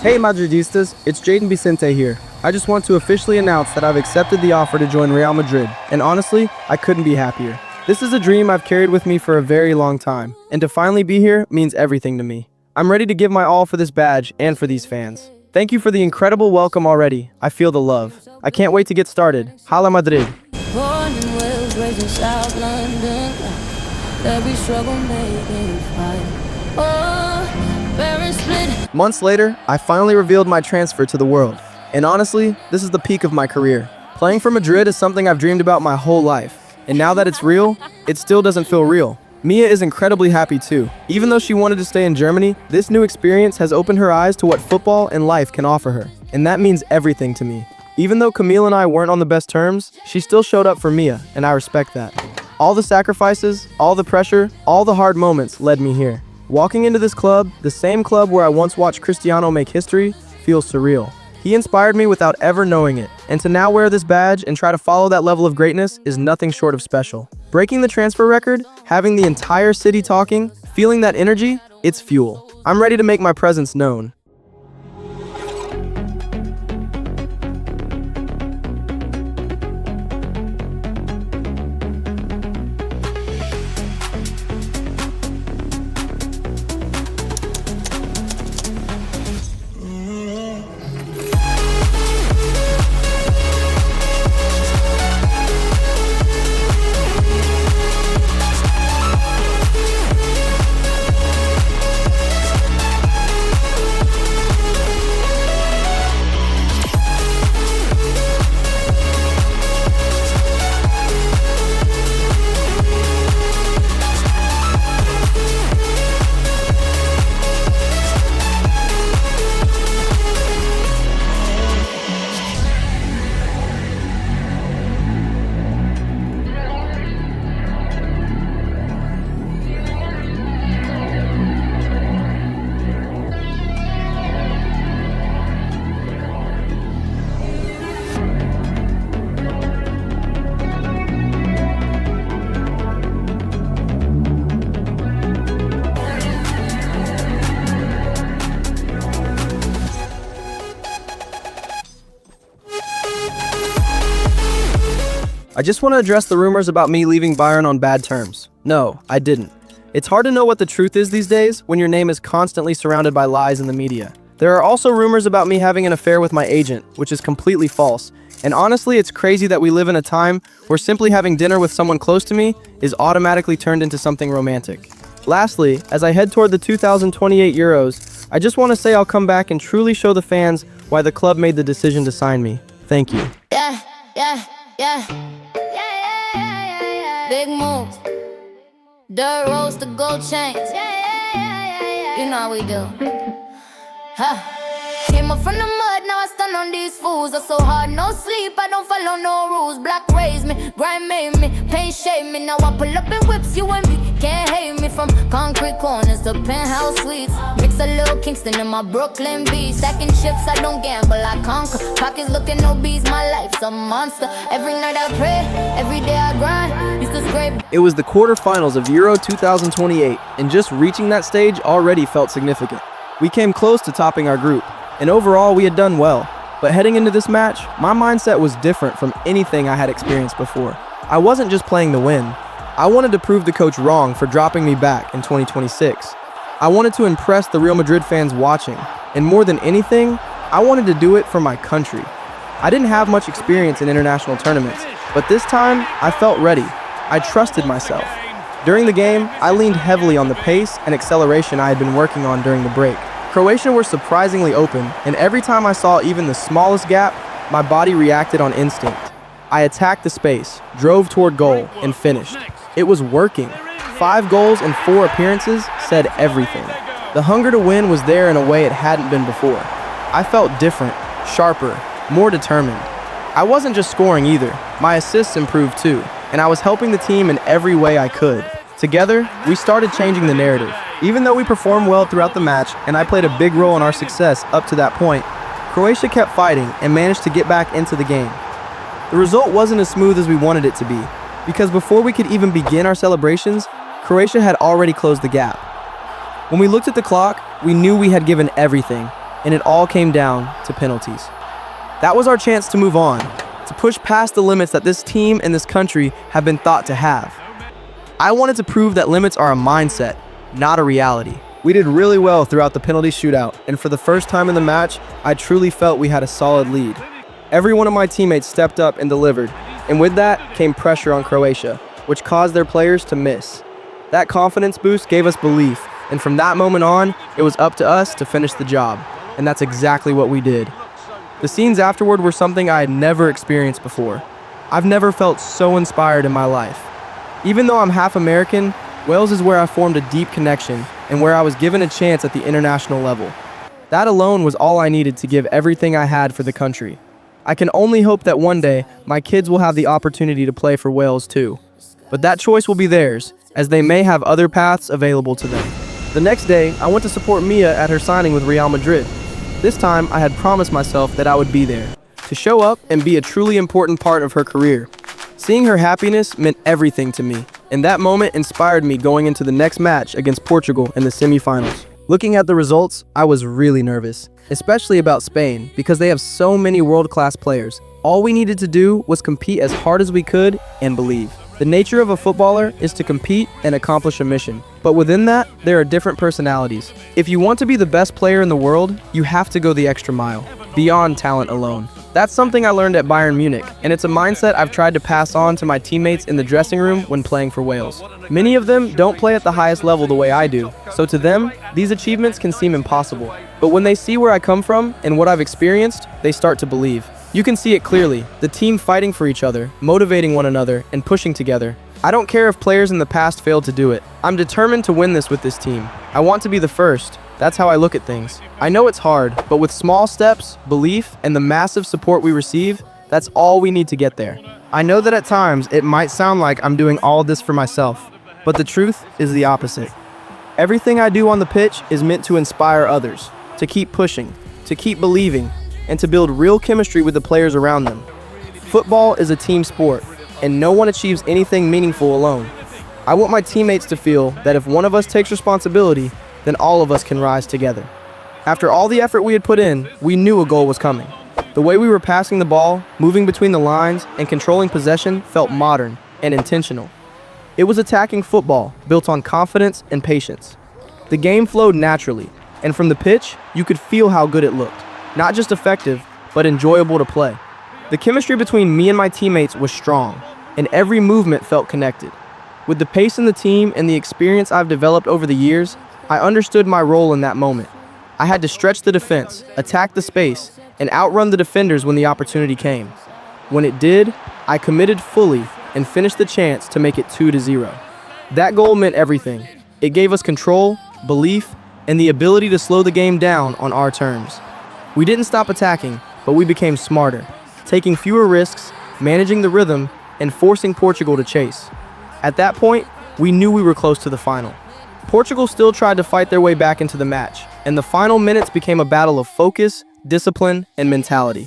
Hey Madridistas, it's Jayden Vicente here. I just want to officially announce that I've accepted the offer to join Real Madrid, and honestly, I couldn't be happier. This is a dream I've carried with me for a very long time, and to finally be here means everything to me. I'm ready to give my all for this badge and for these fans. Thank you for the incredible welcome already. I feel the love. I can't wait to get started. Hala Madrid. Born in Wales, raised in South London. Every struggle making fight. Oh, parents split. Months later, I finally revealed my transfer to the world. And honestly, this is the peak of my career. Playing for Madrid is something I've dreamed about my whole life. And now that it's real, it still doesn't feel real. Mia is incredibly happy too. Even though she wanted to stay in Germany, this new experience has opened her eyes to what football and life can offer her. And that means everything to me. Even though Camille and I weren't on the best terms, she still showed up for Mia, and I respect that. All the sacrifices, all the pressure, all the hard moments led me here. Walking into this club, the same club where I once watched Cristiano make history, feels surreal. He inspired me without ever knowing it, and to now wear this badge and try to follow that level of greatness is nothing short of special. Breaking the transfer record, having the entire city talking, feeling that energy, it's fuel. I'm ready to make my presence known. I just want to address the rumors about me leaving Bayern on bad terms. No, I didn't. It's hard to know what the truth is these days when your name is constantly surrounded by lies in the media. There are also rumors about me having an affair with my agent, which is completely false. And honestly, it's crazy that we live in a time where simply having dinner with someone close to me is automatically turned into something romantic. Lastly, as I head toward the 2028 Euros, I just want to say I'll come back and truly show the fans why the club made the decision to sign me. Thank you. Yeah. Big moves, dirt roads to gold chains. You know how we do. Came up from the mud, now I stand on these fools. I'm so hard, no sleep, I don't follow no rules. Black raised me, grind made me, pain shaped me. Now I pull up in whips, you and me can't hate me. From concrete corners to penthouse suites. Mix a little Kingston in my Brooklyn beach. Stacking chips, I don't gamble, I conquer. Pockets looking obese, my life's a monster. Every night I pray, every day I grind. Used to scrape. It was the quarterfinals of Euro 2028, and just reaching that stage already felt significant. We came close to topping our group, and overall we had done well. But heading into this match, my mindset was different from anything I had experienced before. I wasn't just playing to win. I wanted to prove the coach wrong for dropping me back in 2026. I wanted to impress the Real Madrid fans watching, and more than anything, I wanted to do it for my country. I didn't have much experience in international tournaments, but this time I felt ready. I trusted myself. During the game, I leaned heavily on the pace and acceleration I had been working on during the break. Croatia were surprisingly open, and every time I saw even the smallest gap, my body reacted on instinct. I attacked the space, drove toward goal, and finished. It was working. 5 goals and 4 appearances said everything. The hunger to win was there in a way it hadn't been before. I felt different, sharper, more determined. I wasn't just scoring either. My assists improved too, and I was helping the team in every way I could. Together, we started changing the narrative. Even though we performed well throughout the match, and I played a big role in our success up to that point, Croatia kept fighting and managed to get back into the game. The result wasn't as smooth as we wanted it to be, because before we could even begin our celebrations, Croatia had already closed the gap. When we looked at the clock, we knew we had given everything. and it all came down to penalties. That was our chance to move on, to push past the limits that this team and this country have been thought to have. I wanted to prove that limits are a mindset, not a reality. We did really well throughout the penalty shootout, and for the first time in the match, I truly felt we had a solid lead. Every one of my teammates stepped up and delivered, and with that came pressure on Croatia, which caused their players to miss. That confidence boost gave us belief, and from that moment on, it was up to us to finish the job, and that's exactly what we did. The scenes afterward were something I had never experienced before. I've never felt so inspired in my life. Even though I'm half American, Wales is where I formed a deep connection and where I was given a chance at the international level. That alone was all I needed to give everything I had for the country. I can only hope that one day my kids will have the opportunity to play for Wales too. But that choice will be theirs, as they may have other paths available to them. The next day, I went to support Mia at her signing with Real Madrid. This time, I had promised myself that I would be there, to show up and be a truly important part of her career. Seeing her happiness meant everything to me, and that moment inspired me going into the next match against Portugal in the semifinals. Looking at the results, I was really nervous, especially about Spain, because they have so many world-class players. All we needed to do was compete as hard as we could and believe. The nature of a footballer is to compete and accomplish a mission, but within that, there are different personalities. If you want to be the best player in the world, you have to go the extra mile, beyond talent alone. That's something I learned at Bayern Munich, and it's a mindset I've tried to pass on to my teammates in the dressing room when playing for Wales. Many of them don't play at the highest level the way I do, so to them, these achievements can seem impossible. But when they see where I come from and what I've experienced, they start to believe. You can see it clearly, the team fighting for each other, motivating one another, and pushing together. I don't care if players in the past failed to do it. I'm determined to win this with this team. I want to be the first. That's how I look at things. I know it's hard, but with small steps, belief, and the massive support we receive, that's all we need to get there. I know that at times it might sound like I'm doing all this for myself, but the truth is the opposite. Everything I do on the pitch is meant to inspire others, to keep pushing, to keep believing, and to build real chemistry with the players around them. Football is a team sport, and no one achieves anything meaningful alone. I want my teammates to feel that if one of us takes responsibility, then all of us can rise together. After all the effort we had put in, we knew a goal was coming. The way we were passing the ball, moving between the lines, and controlling possession felt modern and intentional. It was attacking football, built on confidence and patience. The game flowed naturally, and from the pitch, you could feel how good it looked. Not just effective, but enjoyable to play. The chemistry between me and my teammates was strong, and every movement felt connected. With the pace in the team and the experience I've developed over the years, I understood my role in that moment. I had to stretch the defense, attack the space, and outrun the defenders when the opportunity came. When it did, I committed fully and finished the chance to make it 2-0. That goal meant everything. It gave us control, belief, and the ability to slow the game down on our terms. We didn't stop attacking, but we became smarter, taking fewer risks, managing the rhythm, and forcing Portugal to chase. At that point, we knew we were close to the final. Portugal still tried to fight their way back into the match, and the final minutes became a battle of focus, discipline, and mentality.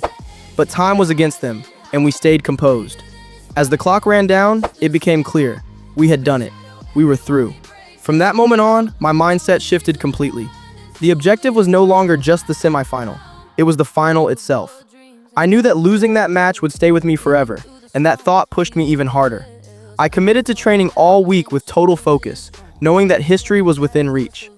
But time was against them, and we stayed composed. As the clock ran down, it became clear. We had done it. We were through. From that moment on, my mindset shifted completely. The objective was no longer just the semifinal. It was the final itself. I knew that losing that match would stay with me forever, and that thought pushed me even harder. I committed to training all week with total focus, knowing that history was within reach.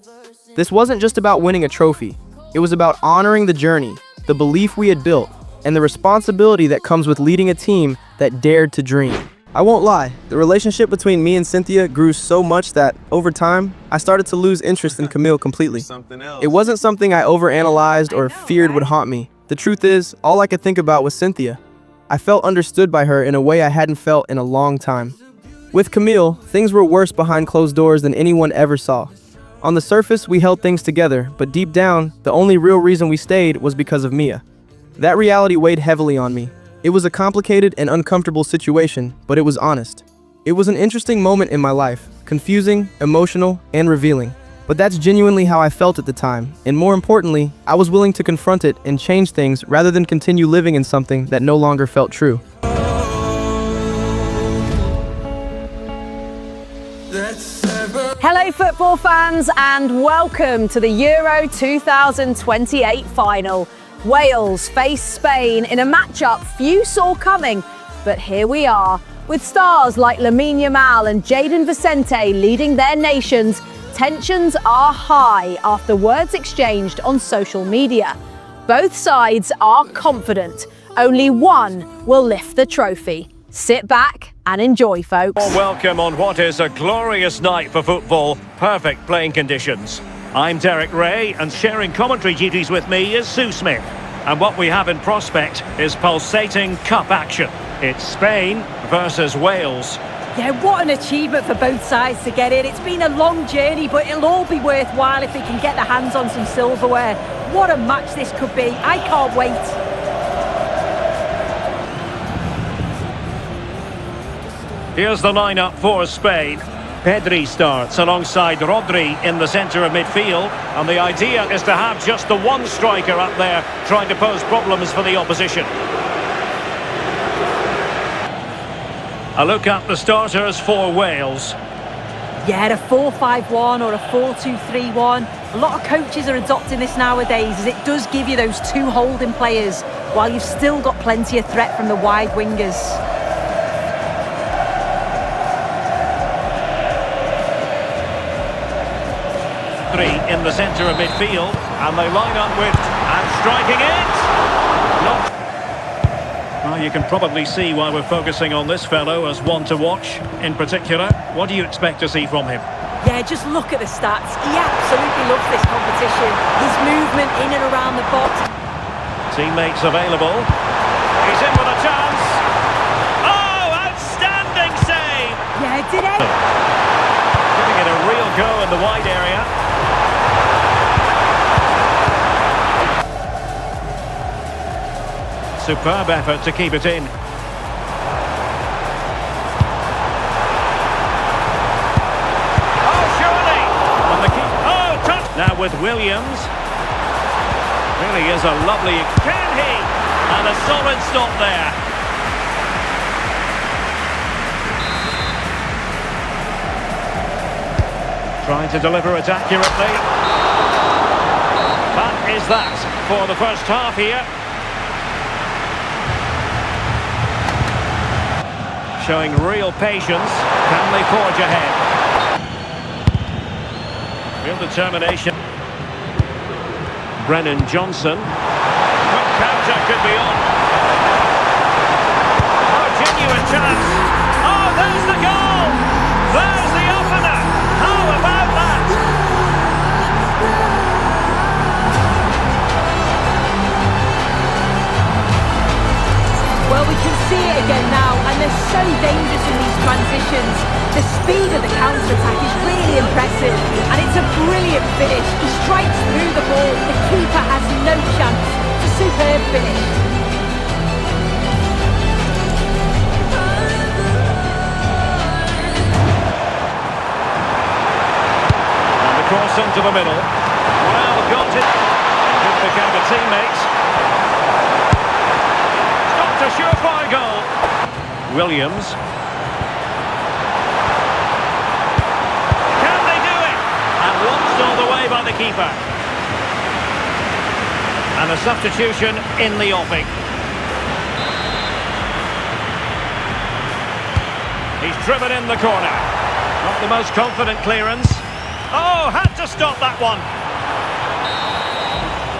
This wasn't just about winning a trophy. It was about honoring the journey, the belief we had built, and the responsibility that comes with leading a team that dared to dream. I won't lie, the relationship between me and Cynthia grew so much that, over time, I started to lose interest in Camille completely. It wasn't something I overanalyzed or feared would haunt me. The truth is, all I could think about was Cynthia. I felt understood by her in a way I hadn't felt in a long time. With Camille, things were worse behind closed doors than anyone ever saw. On the surface, we held things together, but deep down, the only real reason we stayed was because of Mia. That reality weighed heavily on me. It was a complicated and uncomfortable situation, but it was honest. It was an interesting moment in my life, confusing, emotional, and revealing. But that's genuinely how I felt at the time, and more importantly, I was willing to confront it and change things rather than continue living in something that no longer felt true. Hello Hi football fans, and welcome to the Euro 2028 final. Wales face Spain in a matchup few saw coming, but here we are. With stars like Lamine Yamal and Jayden Vicente leading their nations, tensions are high after words exchanged on social media. Both sides are confident. Only one will lift the trophy. Sit back and enjoy, folks. Welcome on what is a glorious night for football. Perfect playing conditions. I'm Derek Ray, and sharing commentary duties with me is Sue Smith. And what we have in prospect is pulsating cup action. It's Spain versus Wales. Yeah, what an achievement for both sides to get in. It's been a long journey, but it'll all be worthwhile if they can get their hands on some silverware. What a match this could be. I can't wait. Here's the lineup for Spain. Pedri starts alongside Rodri in the centre of midfield, and the idea is to have just the one striker up there trying to pose problems for the opposition. A look at the starters for Wales. Yeah, a 4-5-1 or a 4-2-3-1. A lot of coaches are adopting this nowadays, as it does give you those two holding players, while you've still got plenty of threat from the wide wingers. In the centre of midfield, and they line up with, and striking it! Well, you can probably see why we're focusing on this fellow as one to watch in particular. What do you expect to see from him? Yeah, just look at the stats. He absolutely loves this competition. His movement in and around the box. Teammates available. He's in with a chance. Oh, outstanding save! Yeah, did it? Giving it a real go in the wide area. Superb effort to keep it in. Oh, surely! And the touch! Now with Williams. Really is a lovely... Can he? And a solid stop there. Trying to deliver it accurately. That is that for the first half here. Showing real patience. Can they forge ahead? Real determination. Brennan Johnson. Quick counter could be on. Oh, genuine chance. Oh, there's the goal! There's the opener! How about that? Well, we can see it again now, and they're so dangerous in these transitions. The speed of the counter-attack is really impressive, and it's a brilliant finish. He strikes through the ball. The keeper has no chance. It's a superb finish. And the cross into the middle. Well, got it. Good pick out of teammates. A surefire goal. Williams. Can they do it? And one stole away by the keeper. And a substitution in the offing. He's driven in the corner. Not the most confident clearance. Oh, had to stop that one.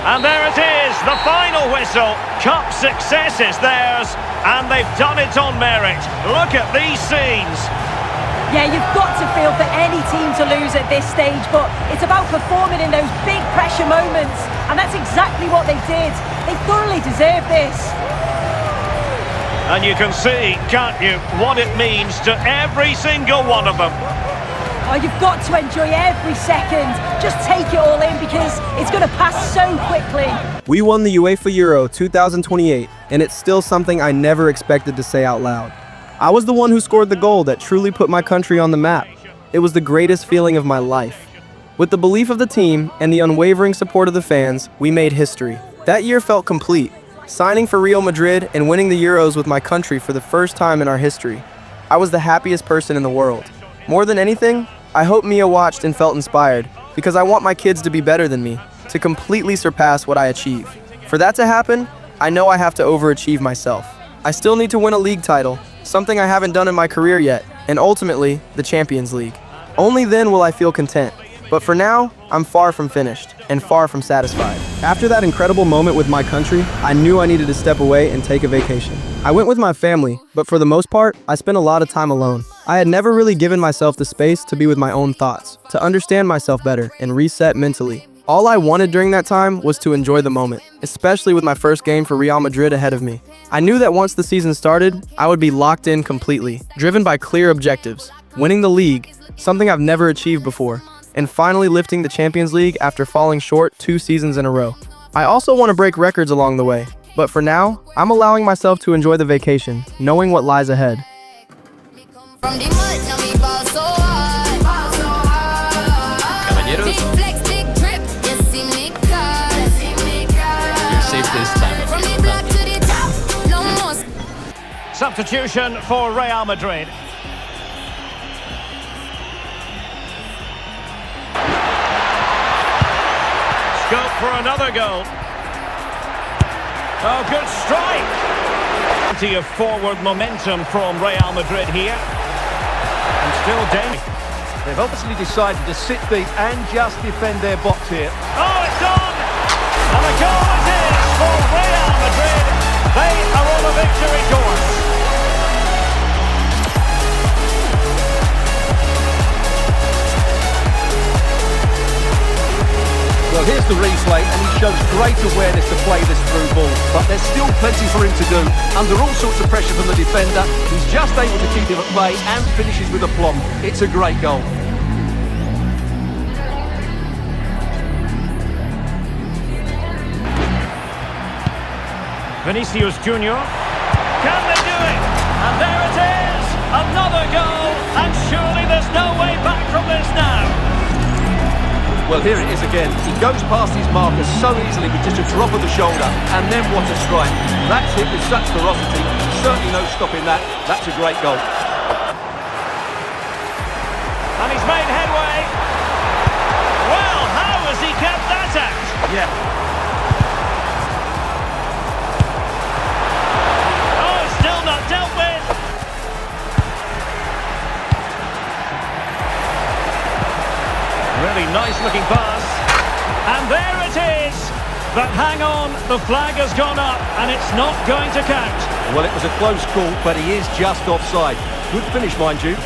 And there it is, the final whistle. Cup success is theirs, and they've done it on merit. Look at these scenes. Yeah, you've got to feel for any team to lose at this stage, but it's about performing in those big pressure moments, and that's exactly what they did. They thoroughly deserve this. And you can see, can't you, what it means to every single one of them. Oh, you've got to enjoy every second. Just take it all in, because it's going to pass so quickly. We won the UEFA Euro 2028, and it's still something I never expected to say out loud. I was the one who scored the goal that truly put my country on the map. It was the greatest feeling of my life. With the belief of the team and the unwavering support of the fans, we made history. That year felt complete, signing for Real Madrid and winning the Euros with my country for the first time in our history. I was the happiest person in the world. More than anything, I hope Mia watched and felt inspired, because I want my kids to be better than me, to completely surpass what I achieve. For that to happen, I know I have to overachieve myself. I still need to win a league title, something I haven't done in my career yet, and ultimately, the Champions League. Only then will I feel content. But for now, I'm far from finished and far from satisfied. After that incredible moment with my country, I knew I needed to step away and take a vacation. I went with my family, but for the most part, I spent a lot of time alone. I had never really given myself the space to be with my own thoughts, to understand myself better and reset mentally. All I wanted during that time was to enjoy the moment, especially with my first game for Real Madrid ahead of me. I knew that once the season started, I would be locked in completely, driven by clear objectives, winning the league, something I've never achieved before, and finally lifting the Champions League after falling short 2 seasons in a row. I also want to break records along the way, but for now, I'm allowing myself to enjoy the vacation, knowing what lies ahead. From the mud, now we ball so hard. Caballeros, Big flex, big drip, you see me caught. you're safe this time. From the block to the top, no more. Substitution for Real Madrid. Scope for another goal. Oh, good strike. Plenty of forward momentum from Real Madrid here. And still dangerous. They've obviously decided to sit deep and just defend their box here. Oh, it's on! And a goal it is for Real Madrid. They are on a victory course. Well, here's the replay, and he shows great awareness to play this through ball. But there's still plenty for him to do. Under all sorts of pressure from the defender, he's just able to keep him at bay and finishes with aplomb. It's a great goal. Vinicius Junior. Can they do it? And there it is! Another goal! And surely there's no way back from this now. Well, here it is again. He goes past his marker so easily with just a drop of the shoulder. And then what a strike. That's hit with such ferocity. Certainly no stopping that. That's a great goal. And he's made headway. Well, how has he kept that out? Yeah. Oh, still not dealt with. Really nice looking pass. And there it is. But hang on, the flag has gone up and it's not going to count. Well, it was a close call, but he is just offside. Good finish, mind you.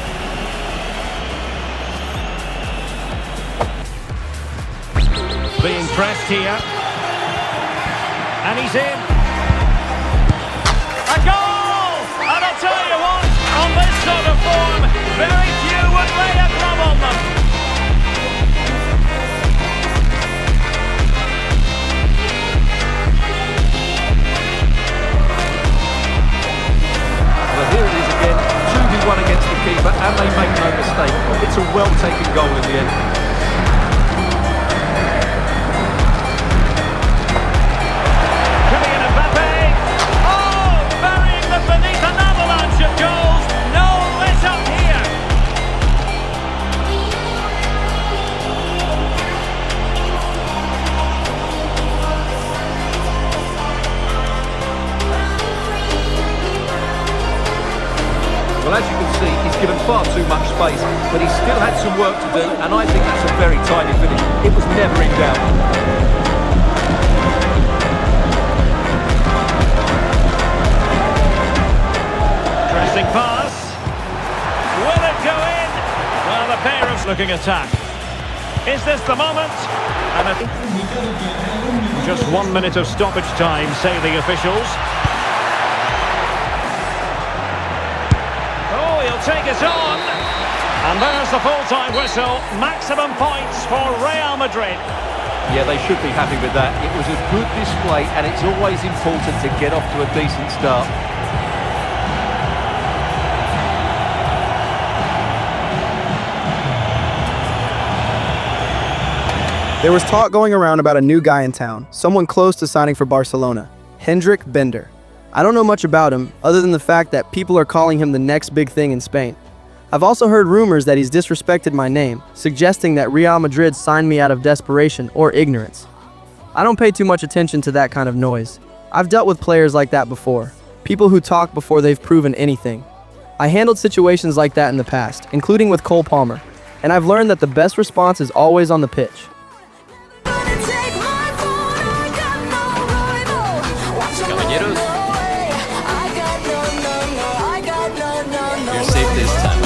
Being pressed here. And he's in. A goal! And I'll tell you what, on this sort of form, very few would lay a glove on them. Well, here it is again. 2v1 against the keeper, and they make no mistake. It's a well-taken goal in the end. Well, as you can see, he's given far too much space, but he still had some work to do, and I think that's a very tidy finish. It was never in doubt. Interesting pass. Will it go in? Well, the pair of looking attack. Is this the moment? And just 1 minute of stoppage time, say the officials. Take it on, and there's the full-time whistle. Maximum points for Real Madrid. Yeah, they should be happy with that. It was a good display, and it's always important to get off to a decent start. There was talk going around about a new guy in town, someone close to signing for Barcelona, Hendrik Bender. I don't know much about him, other than the fact that people are calling him the next big thing in Spain. I've also heard rumors that he's disrespected my name, suggesting that Real Madrid signed me out of desperation or ignorance. I don't pay too much attention to that kind of noise. I've dealt with players like that before, people who talk before they've proven anything. I handled situations like that in the past, including with Cole Palmer, and I've learned that the best response is always on the pitch. Caballeros, you're safe this time.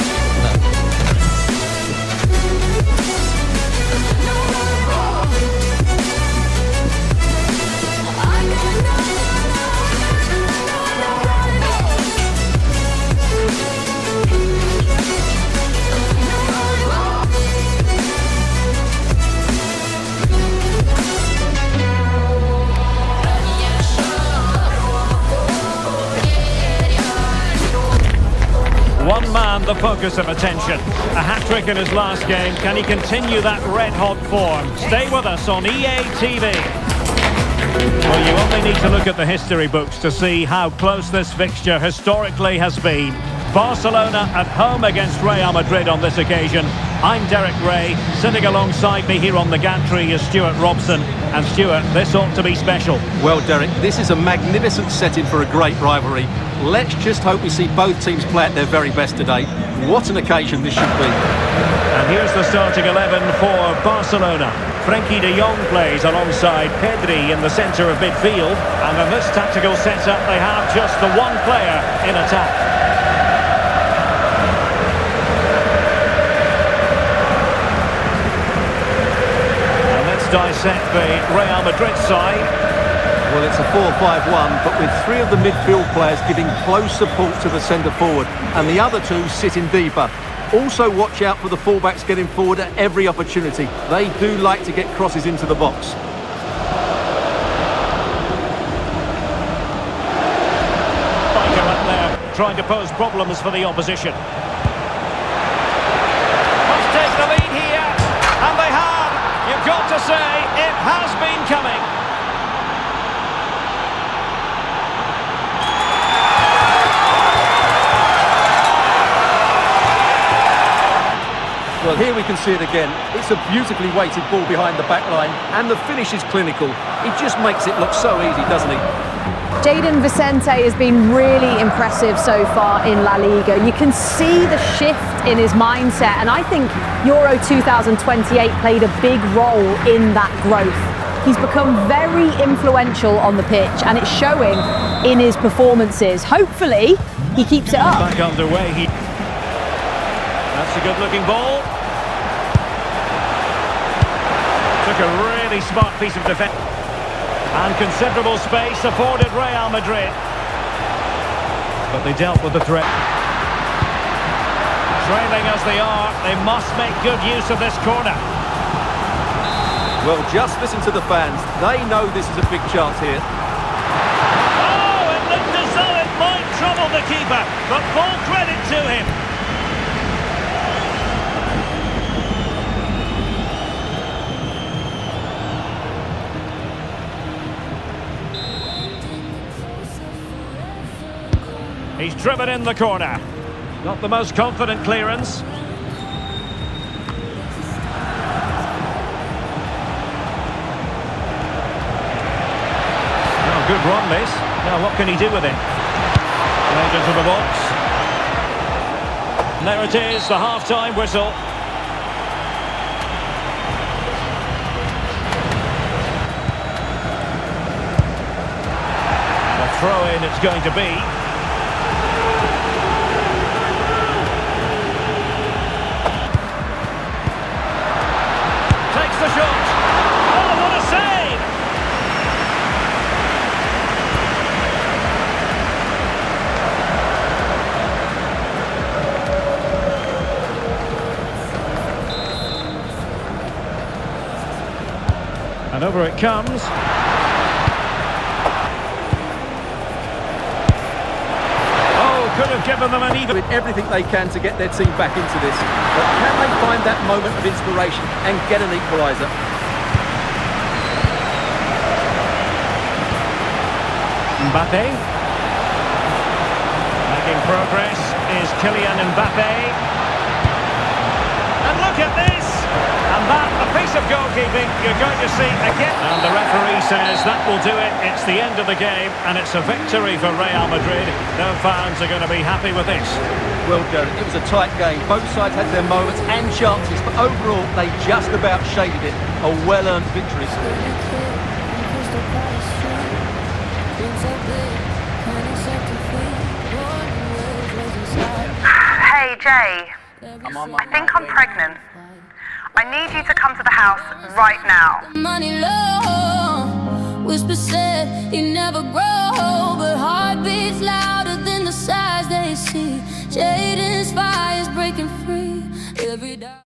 One man, the focus of attention. A hat-trick in his last game. Can he continue that red-hot form? Stay with us on EA TV. Well, you only need to look at the history books to see how close this fixture historically has been. Barcelona at home against Real Madrid on this occasion. I'm Derek Ray. Sitting alongside me here on the gantry is Stuart Robson. And Stuart, this ought to be special. Well, Derek, this is a magnificent setting for a great rivalry. Let's just hope we see both teams play at their very best today. What an occasion this should be. And here's the starting 11 for Barcelona. Frenkie de Jong plays alongside Pedri in the centre of midfield. And in this tactical setup, they have just the one player in attack. And let's dissect the Real Madrid side. Well, it's a 4-5-1, but with three of the midfield players giving close support to the centre forward, and the other two sitting deeper. Also watch out for the fullbacks getting forward at every opportunity. They do like to get crosses into the box. Biker up there, trying to pose problems for the opposition. Must take the lead here, and they have. You've got to say, it has been coming. Well, here we can see it again. It's a beautifully weighted ball behind the back line, and the finish is clinical. He just makes it look so easy, doesn't he? Jayden Vicente has been really impressive so far in La Liga. You can see the shift in his mindset, and I think Euro 2028 played a big role in that growth. He's become very influential on the pitch, and it's showing in his performances. Hopefully, he keeps it up. Back underway. That's a good-looking ball. Took a really smart piece of defence. And considerable space afforded Real Madrid. But they dealt with the threat. Trailing as they are, they must make good use of this corner. Well, just listen to the fans. They know this is a big chance here. Oh, it looked as though it might trouble the keeper, but full credit to him. He's driven in the corner. Not the most confident clearance. Oh, good run, this. Now, what can he do with it? Played into the box. And there it is, the half-time whistle. And a throw-in it's going to be. The shot. Oh, what a save! And over it comes. Oh, could have given them an even. Doing everything they can to get their team back into this. But can they find that moment of inspiration and get an equaliser? Mbappe. Making progress is Kylian Mbappe. A piece of goalkeeping you're going to see again. And the referee says that will do it. It's the end of the game, and it's a victory for Real Madrid. No fans are going to be happy with this. Well, Gareth, it was a tight game. Both sides had their moments and chances, but overall, they just about shaded it. A well-earned victory. Hey, Jay. I think I'm pregnant. I need you to come to the house right now. Money low, whisper said he never grow, but heart beats louder than the size they see. Jayden's fire's breaking